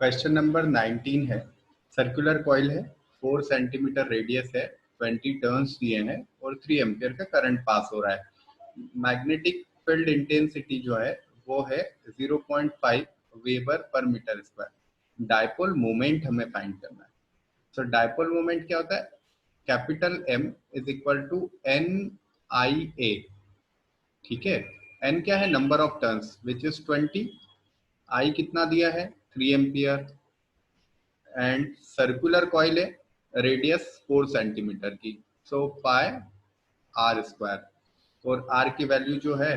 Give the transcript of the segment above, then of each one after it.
Question number 19 है। Circular coil है, 4 centimetre radius है, 20 टर्न्स दिए हैं और 3 एम्पियर का करंट पास हो रहा है। मैग्नेटिक फील्ड इंटेंसिटी जो है वो है 0.5 वेबर पर मीटर स्क्वायर। डायपोल मोमेंट हमें फाइंड करना है। सो डायपोल मोमेंट क्या होता है? Capital M is equal to NIA। ठीक है, N क्या है? Number of turns which is 20। I कितना दिया है? 3 एम्पियर। एंड सर्कुलर कॉइल है, रेडियस 4 सेंटीमीटर की, सो पाई आर स्क्वायर। और आर की वैल्यू जो है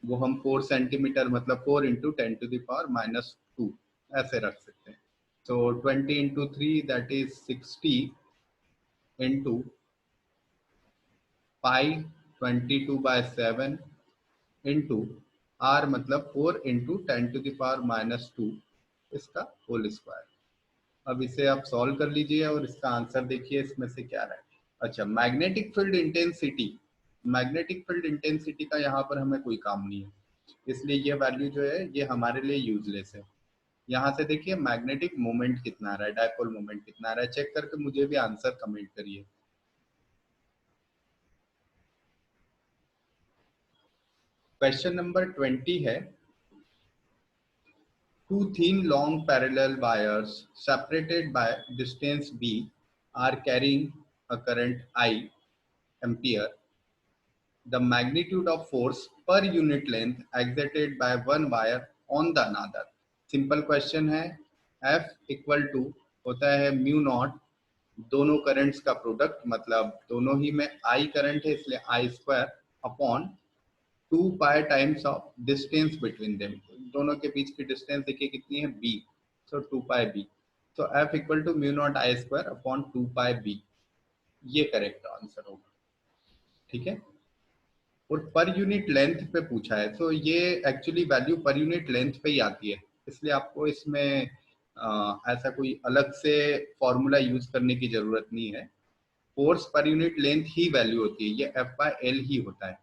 वो हम 4 सेंटीमीटर मतलब 4 इंटू 10⁻⁻² ऐसे रख सकते हैं। So 20 into 3 that is 60 into pi 22/7 into R मतलब 4 इंटू 10⁻⁻² इसका होल स्क्वायर। अब इसे आप सॉल्व कर लीजिए और इसका आंसर देखिए इसमें से क्या रहा है। अच्छा, magnetic field intensity, magnetic field intensity का यहाँ पर हमें कोई काम नहीं है, इसलिए ये वैल्यू जो है ये हमारे लिए यूजलेस है। यहाँ से देखिए मैग्नेटिक मोमेंट कितना आ रहा है, डायपोल मोमेंट कितना आ रहा है, चेक करके मुझे भी आंसर कमेंट करिए। क्वेश्चन नंबर 20 है। Two thin long parallel wires separated by distance b are carrying a current I ampere. The magnitude of force per unit length exerted by one wire on the another. Simple question है। F equal to होता है mu naught, दोनों currents का product मतलब दोनों ही में I current है इसलिए I square upon 2 pi times of distance between them. दोनों के बीच की डिस्टेंस देखिए कितनी है? b, so 2 pi b। तो F equal to mu naught I square upon 2 pi b, ये करेक्ट आंसर होगा। ठीक है, और पर यूनिट लेंथ पे पूछा है, तो ये actually value per unit length पे ही आती है, इसलिए आपको इसमें ऐसा कोई अलग से फॉर्मूला यूज करने की जरूरत नहीं है। फोर्स पर यूनिट लेंथ ही वैल्यू होती है, ये F/L ही होता है।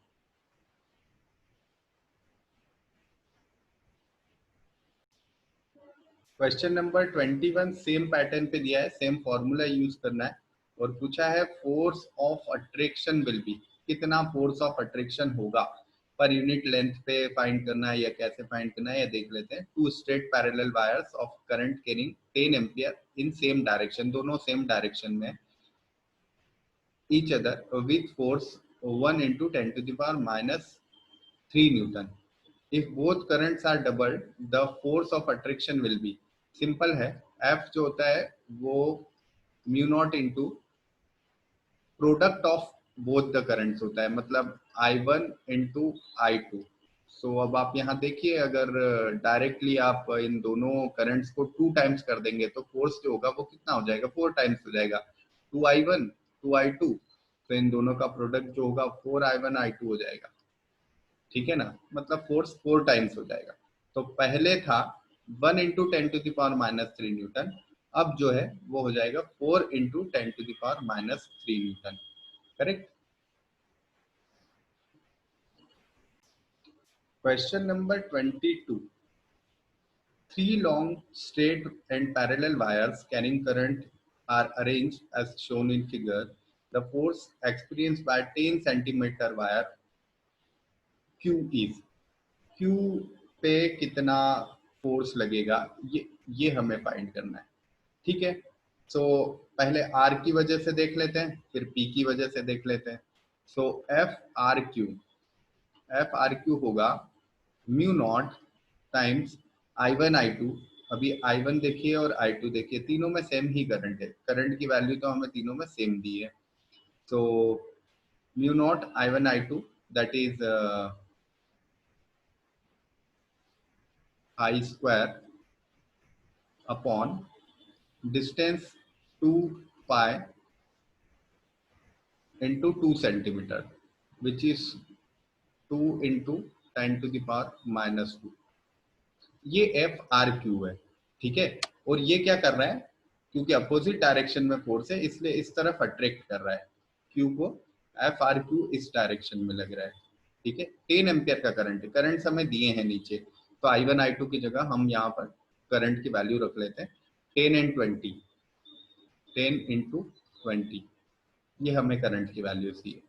क्वेश्चन नंबर 21 सेम पैटर्न पे दिया है, सेम फॉर्मूला यूज करना है और पूछा है force of attraction will be, कितना फोर्स ऑफ अट्रैक्शन होगा पर यूनिट लेंथ पे फाइंड करना है या कैसे फाइंड करना है, या देख लेते हैं। Two straight parallel wires of current carrying 10 ampere in same direction, दोनों सेम डायरेक्शन में, each other with force 1 into 10⁻³ Newton. If both currents are doubled, the force of attraction will be, simple है, F जो होता है वो mu naught into product of both the currents होता है, मतलब I1 इंटू I2। सो अब आप यहाँ देखिए, अगर डायरेक्टली आप इन दोनों करंट्स को 2 टाइम्स कर देंगे तो फोर्स जो होगा वो कितना हो जाएगा? 4 टाइम्स हो जाएगा, 2I1 2I2। तो इन दोनों का प्रोडक्ट जो होगा 4I1 I2 हो जाएगा। ठीक है ना, मतलब फोर्स 4 टाइम्स हो जाएगा। तो पहले था 1 इंटू 10⁻³ न्यूटन, अब जो है वो हो जाएगा 4 into 10⁻³ Newton. Correct. Question number 22। 3 long straight and parallel wires carrying current are arranged as shown in figure. The force experienced by 10 centimeter wire Q is, Q पे कितना फोर्स लगेगा ये हमें फाइंड करना है। ठीक है, सो पहले R की वजह से देख लेते हैं, फिर P की वजह से देख लेते हैं। सो एफ आर क्यू होगा mu naught times I1 I2। अभी I1 देखिए और I2 देखिए, तीनों में सेम ही करंट है, करंट की वैल्यू तो हमें तीनों में सेम दी है। So mu naught I1 I2 that is I square upon distance 2 pi into 2 centimetre which is 2 into 10⁻⁻²। ये F/R⁻Q है। ठीक है, और ये क्या कर रहा है? क्योंकि अपोजिट डायरेक्शन में फोर्स है इसलिए इस तरफ अट्रैक्ट कर रहा है Q को। F/R⁻Q इस डायरेक्शन में लग रहा है। ठीक है, 10 एम्पियर का करंट है, करंट हमें दिए हैं नीचे, तो I1 I2 की जगह हम यहाँ पर करंट की वैल्यू रख लेते हैं 10 एंड 20, 10 इंटू 20, ये हमें करंट की वैल्यू दी है।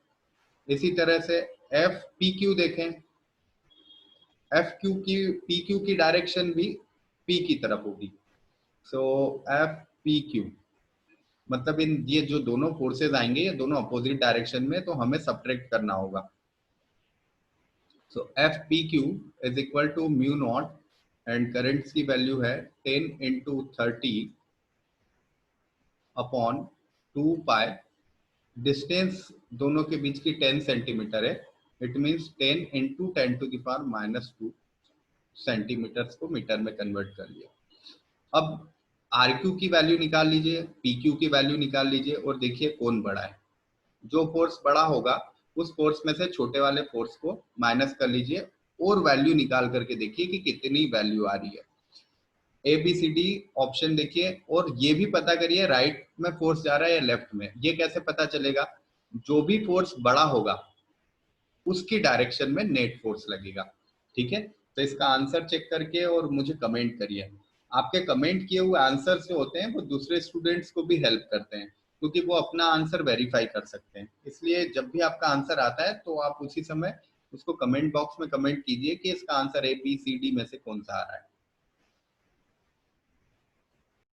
इसी तरह से एफ पी क्यू देखें, एफ क्यू की पी क्यू की डायरेक्शन भी पी की तरफ होगी। सो एफ पी क्यू मतलब इन ये जो दोनों फोर्सेज आएंगे ये दोनों अपोजिट डायरेक्शन में, तो हमें सब्ट्रैक्ट करना होगा। So F P Q is equal to mu naught and currents की वैल्यू है 10 इंटू 30 अपॉन 2 पाई, डिस्टेंस दोनों के बीच की 10 सेंटीमीटर है, it means 10 into 10 to the power -2 centimetre को मीटर में कन्वर्ट कर लिया। अब आर क्यू की वैल्यू निकाल लीजिए, पी क्यू की वैल्यू निकाल लीजिए और देखिए कौन बड़ा है। जो फोर्स बड़ा होगा उस फोर्स में से छोटे वाले फोर्स को माइनस कर लीजिए और वैल्यू निकाल करके देखिए कि कितनी वैल्यू आ रही है। A B C D option देखिए और ये भी पता करिए राइट में फोर्स जा रहा है या लेफ्ट में। ये कैसे पता चलेगा? जो भी फोर्स बड़ा होगा उसकी डायरेक्शन में नेट फोर्स लगेगा। ठीक है, तो इसका आंसर चेक करके और मुझे कमेंट करिए। आपके कमेंट किए हुए आंसर जो होते हैं वो दूसरे स्टूडेंट्स को भी हेल्प करते हैं, क्योंकि वो अपना आंसर वेरीफाई कर सकते हैं। इसलिए जब भी आपका आंसर आता है तो आप उसी समय उसको कमेंट बॉक्स में कमेंट कीजिए कि इसका answer A B C D में से कौन सा आ रहा है।